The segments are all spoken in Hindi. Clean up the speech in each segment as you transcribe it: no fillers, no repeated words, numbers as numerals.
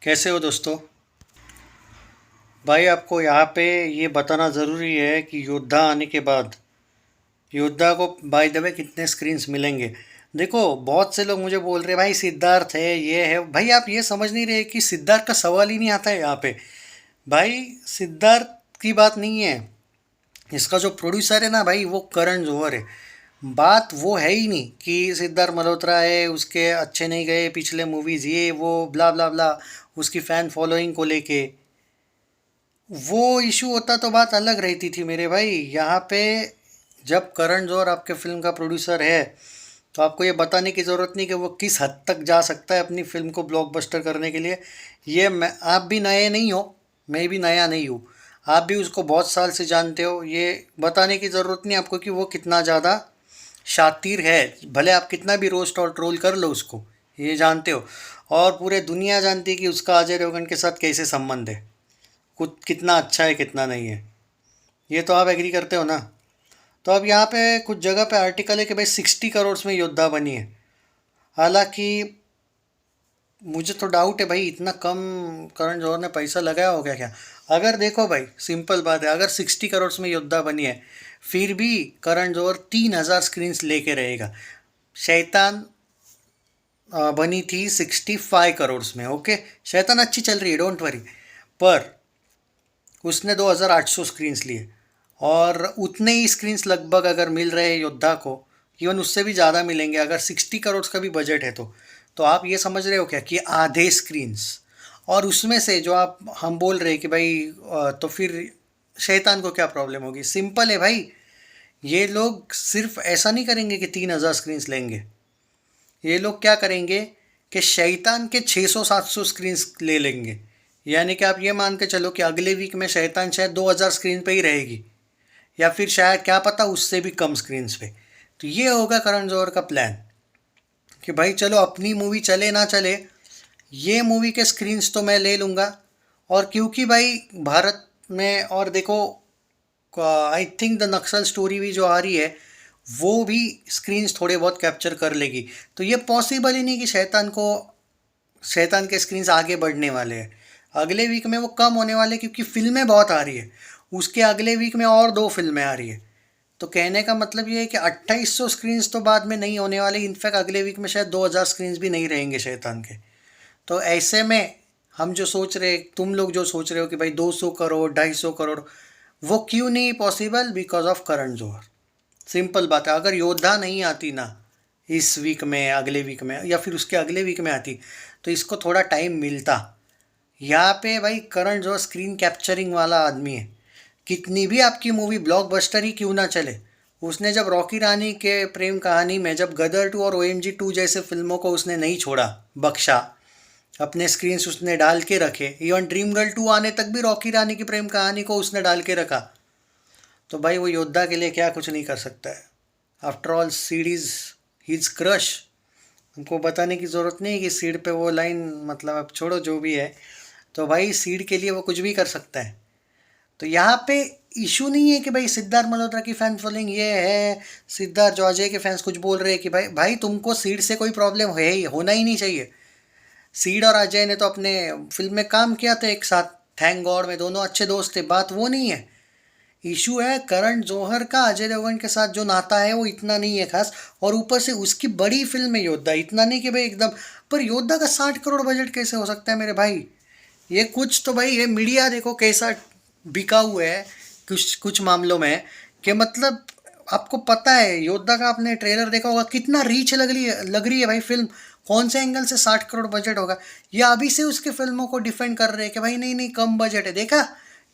कैसे हो दोस्तों। भाई आपको यहाँ पे ये बताना ज़रूरी है कि योद्धा आने के बाद योद्धा को बाय द वे कितने स्क्रीन्स मिलेंगे। देखो, बहुत से लोग मुझे बोल रहे हैं भाई सिद्धार्थ है ये है। भाई आप ये समझ नहीं रहे कि सिद्धार्थ का सवाल ही नहीं आता है यहाँ पे। भाई सिद्धार्थ की बात नहीं है। इसका जो प्रोड्यूसर है ना भाई, वो करण जौहर है। बात वो है ही नहीं कि सिद्धार्थ मल्होत्रा है, उसके अच्छे नहीं गए पिछले मूवीज, ये वो ब्ला ब्ला ब्ला, उसकी फ़ैन फॉलोइंग को लेके वो इशू होता तो बात अलग रहती थी मेरे भाई। यहाँ पे जब करण जौहर आपके फिल्म का प्रोड्यूसर है, तो आपको ये बताने की ज़रूरत नहीं कि वो किस हद तक जा सकता है अपनी फिल्म को ब्लॉकबस्टर करने के लिए। आप भी नए नहीं हो, मैं भी नया नहीं हूँ। आप भी उसको बहुत साल से जानते हो, ये बताने की ज़रूरत नहीं आपको कि वो कितना ज़्यादा शातिर है। भले आप कितना भी रोस्ट और ट्रोल कर लो उसको, ये जानते हो। और पूरे दुनिया जानती है कि उसका अजय देवगन के साथ कैसे संबंध है, कुछ कितना अच्छा है कितना नहीं है। ये तो आप एग्री करते हो ना। तो अब यहाँ पे कुछ जगह पे आर्टिकल है कि भाई 60 करोड़ में योद्धा बनी है। हालांकि मुझे तो डाउट है भाई, इतना कम करण जौहर ने पैसा लगाया होगा क्या। अगर देखो भाई, सिंपल बात है, अगर 60 करोड़ में योद्धा बनी है, फिर भी करण जौहर 3,000 स्क्रीन्स लेके रहेगा। शैतान बनी थी 65 करोड़ में। ओके, शैतान अच्छी चल रही है, डोंट वरी। पर उसने 2,800 स्क्रीन्स लिए, और उतने ही स्क्रीन्स लगभग अगर मिल रहे हैं योद्धा को, इवन उससे भी ज़्यादा मिलेंगे अगर 60 करोड़ का भी बजट है तो आप ये समझ रहे हो क्या कि आधे स्क्रीन्स। और उसमें से जो आप हम बोल रहे हैं कि भाई तो फिर शैतान को क्या प्रॉब्लम होगी। सिंपल है भाई, ये लोग सिर्फ ऐसा नहीं करेंगे कि 3,000 स्क्रीन्स लेंगे। ये लोग क्या करेंगे कि शैतान के 600-700 स्क्रीन्स ले लेंगे। यानी कि आप ये मान के चलो कि अगले वीक में शैतान शायद 2,000 स्क्रीन पे ही रहेगी, या फिर शायद क्या पता उससे भी कम स्क्रीन्स पे। तो ये होगा करण जौहर का प्लान कि भाई चलो अपनी मूवी चले ना चले, ये मूवी के स्क्रीन्स तो मैं ले लूँगा। और क्योंकि भाई भारत में, और देखो, I think the Naxal story भी जो आ रही है, वो भी स्क्रीन्स थोड़े बहुत कैप्चर कर लेगी। तो ये पॉसिबल ही नहीं कि शैतान के स्क्रीन्स आगे बढ़ने वाले हैं। अगले वीक में वो कम होने वाले, क्योंकि फिल्में बहुत आ रही है। उसके अगले वीक में और 2 फिल्में आ रही है। तो कहने का मतलब ये है कि 2,800 स्क्रीन्स तो बाद में नहीं होने वाले। इनफैक्ट अगले वीक में शायद 2,000 स्क्रीन्स भी नहीं रहेंगे शैतान के। तो ऐसे में हम जो सोच रहे, तुम लोग जो सोच रहे हो कि भाई 200 करोड़ 250 करोड़, वो क्यों नहीं possible? Because of Karan Johar. Simple बात है। अगर योद्धा नहीं आती ना इस वीक में, अगले वीक में, या फिर उसके अगले वीक में आती, तो इसको थोड़ा टाइम मिलता। यहाँ पे भाई करण जौहर स्क्रीन कैप्चरिंग वाला आदमी है। कितनी भी आपकी मूवी ब्लॉकबस्टर ही क्यों ना चले, उसने जब रॉकी रानी के प्रेम कहानी में, जब गदर 2 और OMG 2 जैसे फिल्मों को उसने नहीं छोड़ा, बख्शा, अपने स्क्रीन्स उसने डाल के रखे। इवन ड्रीम गर्ल 2 आने तक भी रॉकी रानी की प्रेम कहानी को उसने डाल के रखा। तो भाई वो योद्धा के लिए क्या कुछ नहीं कर सकता है। After all seed is his crush. हमको बताने की ज़रूरत नहीं है कि सीड पे वो लाइन, मतलब अब छोड़ो जो भी है। तो भाई सीड के लिए वो कुछ भी कर सकता है। तो यहाँ पे इशू नहीं है कि भाई सिद्धार्थ मल्होत्रा की फैन फॉलोइंग ये है, सिद्धार्थ जो अजय के फैंस कुछ बोल रहे हैं कि भाई भाई तुमको सीड से कोई प्रॉब्लम है ही, होना ही नहीं चाहिए। सीड और अजय ने तो अपने फिल्म में काम किया था एक साथ, थैंक गॉड में, दोनों अच्छे दोस्त थे। बात वो नहीं है। इशू है करण जौहर का अजय देवगन के साथ जो नाता है वो इतना नहीं है खास। और ऊपर से उसकी बड़ी फिल्म है योद्धा, इतना नहीं कि भाई एकदम। पर योद्धा का 60 करोड़ बजट कैसे हो सकता है मेरे भाई? ये कुछ तो भाई, ये मीडिया देखो कैसा बिका हुआ है कुछ कुछ मामलों में। कि मतलब आपको पता है योद्धा का, आपने ट्रेलर देखा होगा, कितना रीच लग रही है भाई फिल्म। कौन से एंगल से 60 करोड़ बजट होगा? या अभी से उसके फिल्मों को डिफेंड कर रहे हैं कि भाई नहीं नहीं कम बजट है। देखा,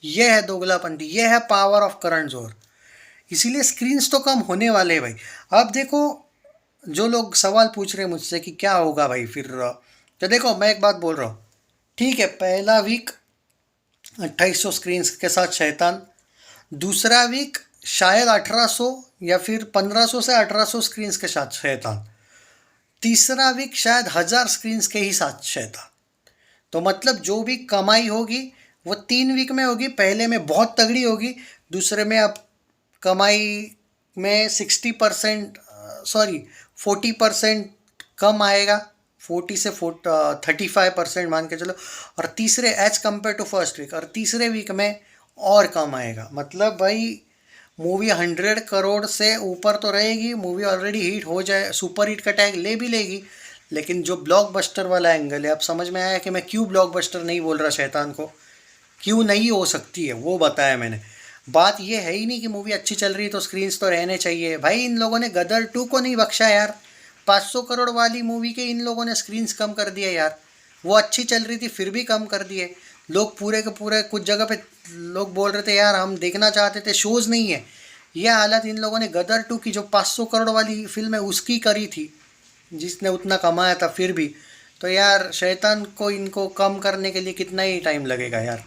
ये है दोगलापंती, ये है पावर ऑफ करण जौहर। इसीलिए स्क्रीन्स तो कम होने वाले हैं भाई। अब देखो, जो लोग सवाल पूछ रहे हैं मुझसे कि क्या होगा भाई फिर, तो देखो मैं एक बात बोल रहा हूँ। ठीक है, पहला वीक 2,800 स्क्रीन्स के साथ शैतान। दूसरा वीक शायद 1,800 या फिर 1,500 से 1,800 स्क्रीन्स के साथ शैतान। तीसरा वीक शायद 1,000 स्क्रीन्स के ही साथ शैतान। तो मतलब जो भी कमाई होगी वो 3 वीक में होगी। पहले में बहुत तगड़ी होगी, दूसरे में अब कमाई में 60%, सॉरी 40% कम आएगा। 40 से 35% मान के चलो। और तीसरे as compare to first week, और तीसरे वीक में और कम आएगा। मतलब भाई मूवी 100 करोड़ से ऊपर तो रहेगी, मूवी ऑलरेडी हिट हो जाए, सुपर हिट का टैग ले भी लेगी, लेकिन जो ब्लॉकबस्टर वाला एंगल है, अब समझ में आया कि मैं क्यों ब्लॉकबस्टर नहीं बोल रहा शैतान को, क्यों नहीं हो सकती है वो बताया मैंने। बात ये है ही नहीं कि मूवी अच्छी चल रही तो स्क्रीन्स तो रहने चाहिए। भाई इन लोगों ने गदर 2 को नहीं बख्शा यार, 500 करोड़ वाली मूवी के इन लोगों ने स्क्रीन्स कम कर दिए यार। वो अच्छी चल रही थी फिर भी कम कर दिए। लोग पूरे के पूरे कुछ जगह पे लोग बोल रहे थे यार हम देखना चाहते थे, शोज़ नहीं है। यह हालत इन लोगों ने गदर 2 की जो 500 करोड़ वाली फिल्म है उसकी करी थी, जिसने उतना कमाया था फिर भी। तो यार शैतान को इनको कम करने के लिए कितना ही टाइम लगेगा यार,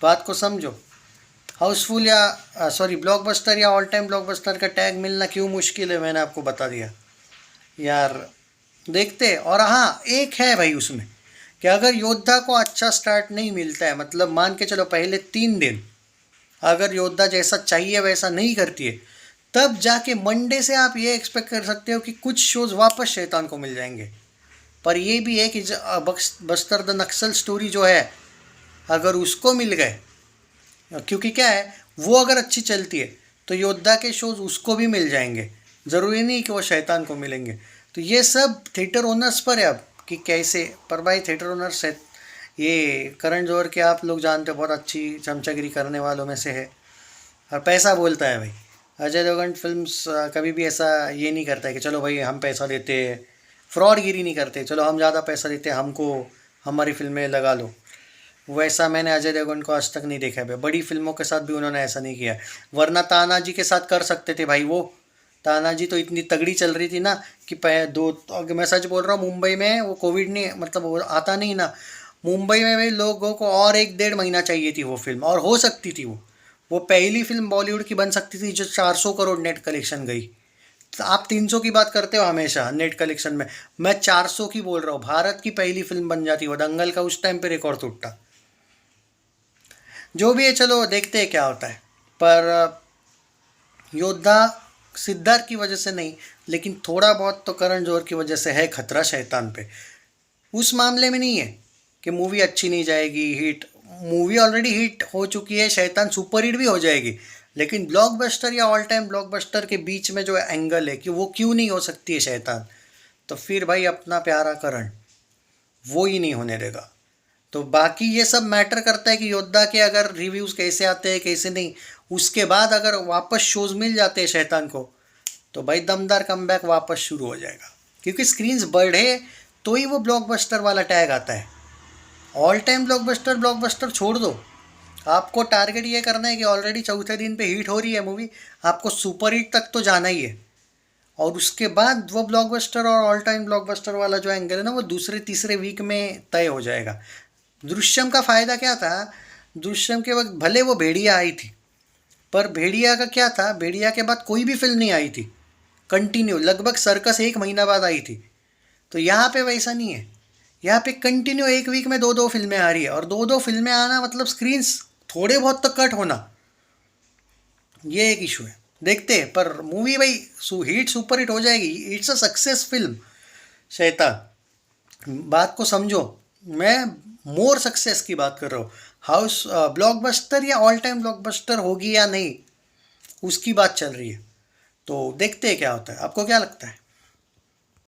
बात को समझो। हाउसफुल या सॉरी ब्लॉकबस्टर या ऑल टाइम ब्लॉकबस्टर का टैग मिलना क्यों मुश्किल है, मैंने आपको बता दिया यार। देखते। और हाँ एक है भाई उसमें कि अगर योद्धा को अच्छा स्टार्ट नहीं मिलता है, मतलब मान के चलो पहले 3 दिन अगर योद्धा जैसा चाहिए वैसा नहीं करती है, तब जाके मंडे से आप ये एक्सपेक्ट कर सकते हो कि कुछ शोज़ वापस शैतान को मिल जाएंगे। पर ये भी है कि बस्तर द नक्सल स्टोरी जो है, अगर उसको मिल गए, क्योंकि क्या है वो अगर अच्छी चलती है तो योद्धा के शोज़ उसको भी मिल जाएंगे, ज़रूरी नहीं कि वो शैतान को मिलेंगे। तो ये सब थिएटर ओनर्स पर है अब कि कैसे। पर भाई थिएटर ओनर्स है, ये करण जौहर के आप लोग जानते हो बहुत अच्छी चमचागिरी करने वालों में से है, और पैसा बोलता है भाई। अजय देवगन फिल्म्स कभी भी ऐसा ये नहीं करता है कि चलो भाई हम पैसा देते, फ्रॉडगिरी नहीं करते, चलो हम ज़्यादा पैसा देते हमको हमारी फिल्में लगा लो। वैसा मैंने अजय देवगन को आज तक नहीं देखा है। बड़ी फिल्मों के साथ भी उन्होंने ऐसा नहीं किया, वरना तानाजी के साथ कर सकते थे भाई। वो तानाजी तो इतनी तगड़ी चल रही थी ना कि अगर मैं सच बोल रहा हूँ, मुंबई में वो कोविड नहीं मतलब वो आता नहीं ना, मुंबई में भाई लोगों को और 1-1.5 महीना चाहिए थी वो फिल्म, और हो सकती थी वो पहली फिल्म बॉलीवुड की बन सकती थी जो 400 करोड़ नेट कलेक्शन गई। तो आप 300 की बात करते हो हमेशा नेट कलेक्शन में, मैं 400 की बोल रहा हूँ। भारत की पहली फिल्म बन जाती, वो दंगल का उस टाइम पे रिकॉर्ड टूटा। जो भी है चलो देखते हैं क्या होता है। पर योद्धा सिद्धार्थ की वजह से नहीं, लेकिन थोड़ा बहुत तो करण जौहर की वजह से है खतरा शैतान पे। उस मामले में नहीं है कि मूवी अच्छी नहीं जाएगी, हिट, मूवी ऑलरेडी हिट हो चुकी है, शैतान सुपर हिट भी हो जाएगी, लेकिन ब्लॉकबस्टर या ऑल टाइम ब्लॉकबस्टर के बीच में जो एंगल है कि वो क्यों नहीं हो सकती है शैतान, तो फिर भाई अपना प्यारा करण वो ही नहीं होने देगा। तो बाकी ये सब मैटर करता है कि योद्धा के अगर रिव्यूज़ कैसे आते हैं कैसे नहीं, उसके बाद अगर वापस शोज़ मिल जाते हैं शैतान को, तो भाई दमदार कमबैक वापस शुरू हो जाएगा। क्योंकि स्क्रीन्स बढ़े तो ही वो ब्लॉकबस्टर वाला टैग आता है। ऑल टाइम ब्लॉकबस्टर ब्लॉकबस्टर छोड़ दो, आपको टारगेट ये करना है कि ऑलरेडी चौथे दिन पे हिट हो रही है मूवी, आपको सुपर हिट तक तो जाना ही है। और उसके बाद वो ब्लॉकबस्टर और ऑल टाइम ब्लॉकबस्टर वाला जो एंगल है ना, वो दूसरे तीसरे वीक में तय हो जाएगा। दृश्यम का फ़ायदा क्या था, दृश्यम के वक्त भले वो भेड़िया आई थी, पर भेड़िया का क्या था, भेड़िया के बाद कोई भी फिल्म नहीं आई थी कंटिन्यू, लगभग सर्कस 1 महीना बाद आई थी। तो यहाँ पे वैसा नहीं है, यहाँ पे कंटिन्यू 1 वीक में 2-2 फिल्में आ रही है, और 2-2 फिल्में आना मतलब स्क्रीन्स थोड़े बहुत तो कट होना, ये एक इशू है। देखते हैं, पर मूवी भाई हिट सुपर हिट हो जाएगी, इट्स अ सक्सेस फिल्म शैतान। बात को समझो, मैं मोर सक्सेस की बात कर रहा हूँ। हाउस ब्लॉकबस्टर या ऑल टाइम ब्लॉकबस्टर होगी या नहीं उसकी बात चल रही है। तो देखते हैं क्या होता है, आपको क्या लगता है।